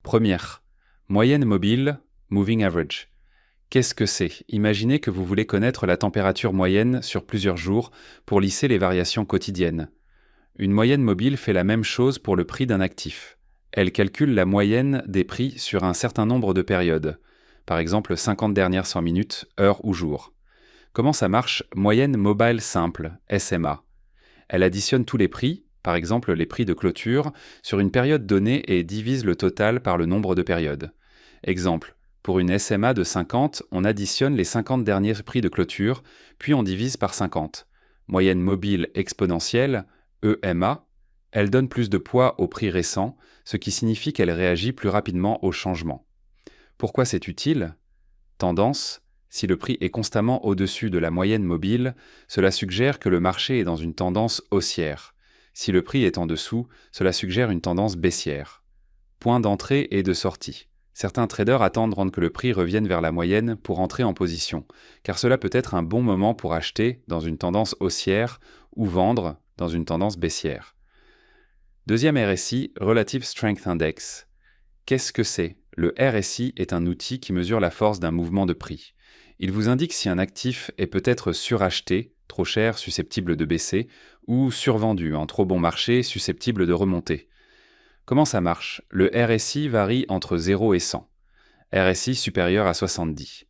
Première, moyenne mobile, moving average. Qu'est-ce que c'est? Imaginez que vous voulez connaître la température moyenne sur plusieurs jours pour lisser les variations quotidiennes. Une moyenne mobile fait la même chose pour le prix d'un actif. Elle calcule la moyenne des prix sur un certain nombre de périodes, par exemple 50 dernières 100 minutes, heure ou jour. Comment ça marche? Moyenne mobile simple, SMA. Elle additionne tous les prix, par exemple les prix de clôture, sur une période donnée et divise le total par le nombre de périodes. Exemple, pour une SMA de 50, on additionne les 50 derniers prix de clôture, puis on divise par 50. Moyenne mobile exponentielle, EMA, elle donne plus de poids au prix récent, ce qui signifie qu'elle réagit plus rapidement aux changements. Pourquoi c'est utile? Tendance. Si le prix est constamment au-dessus de la moyenne mobile, cela suggère que le marché est dans une tendance haussière. Si le prix est en dessous, cela suggère une tendance baissière. Point d'entrée et de sortie. Certains traders attendent que le prix revienne vers la moyenne pour entrer en position, car cela peut être un bon moment pour acheter dans une tendance haussière ou vendre dans une tendance baissière. Deuxième RSI, Relative Strength Index. Qu'est-ce que c'est? Le RSI est un outil qui mesure la force d'un mouvement de prix. Il vous indique si un actif est peut-être suracheté, trop cher, susceptible de baisser, ou survendu, en trop bon marché, susceptible de remonter. Comment ça marche? Le RSI varie entre 0 et 100. RSI supérieur à 70.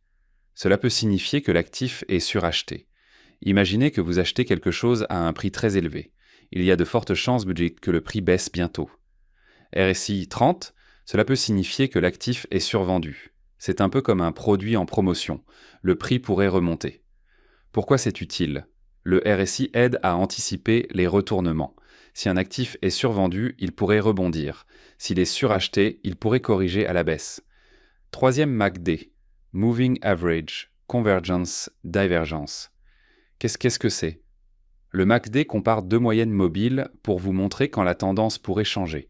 Cela peut signifier que l'actif est suracheté. Imaginez que vous achetez quelque chose à un prix très élevé. Il y a de fortes chances que le prix baisse bientôt. RSI 30, cela peut signifier que l'actif est survendu. C'est un peu comme un produit en promotion. Le prix pourrait remonter. Pourquoi c'est utile? Le RSI aide à anticiper les retournements. Si un actif est survendu, il pourrait rebondir. S'il est suracheté, il pourrait corriger à la baisse. Troisième MACD, Moving Average, Convergence, Divergence. Qu'est-ce que c'est? Le MACD compare deux moyennes mobiles pour vous montrer quand la tendance pourrait changer.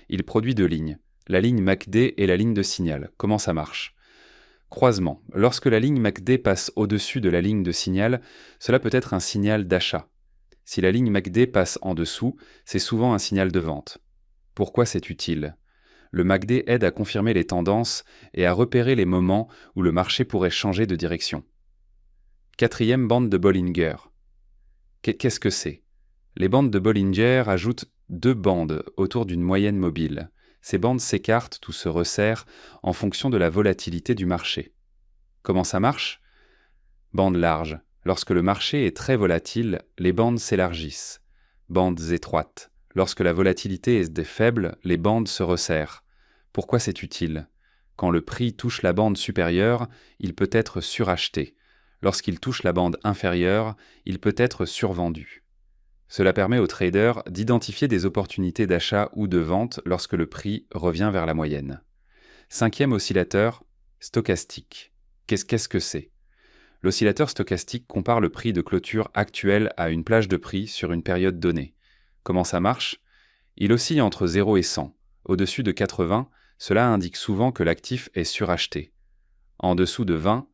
Il produit deux lignes, la ligne MACD et la ligne de signal. Comment ça marche? Croisement. Lorsque la ligne MACD passe au-dessus de la ligne de signal, cela peut être un signal d'achat. Si la ligne MACD passe en dessous, c'est souvent un signal de vente. Pourquoi c'est utile? Le MACD aide à confirmer les tendances et à repérer les moments où le marché pourrait changer de direction. Quatrième bande de Bollinger. Qu'est-ce que c'est? Les bandes de Bollinger ajoutent deux bandes autour d'une moyenne mobile. Ces bandes s'écartent ou se resserrent en fonction de la volatilité du marché. Comment ça marche? Bande large. Lorsque le marché est très volatile, les bandes s'élargissent. Bandes étroites. Lorsque la volatilité est faible, les bandes se resserrent. Pourquoi c'est utile? Quand le prix touche la bande supérieure, il peut être suracheté. Lorsqu'il touche la bande inférieure, il peut être survendu. Cela permet aux traders d'identifier des opportunités d'achat ou de vente lorsque le prix revient vers la moyenne. Cinquième oscillateur, stochastique. Qu'est-ce que c'est? L'oscillateur stochastique compare le prix de clôture actuel à une plage de prix sur une période donnée. Comment ça marche? Il oscille entre 0 et 100. Au-dessus de 80, cela indique souvent que l'actif est suracheté. En dessous de 20,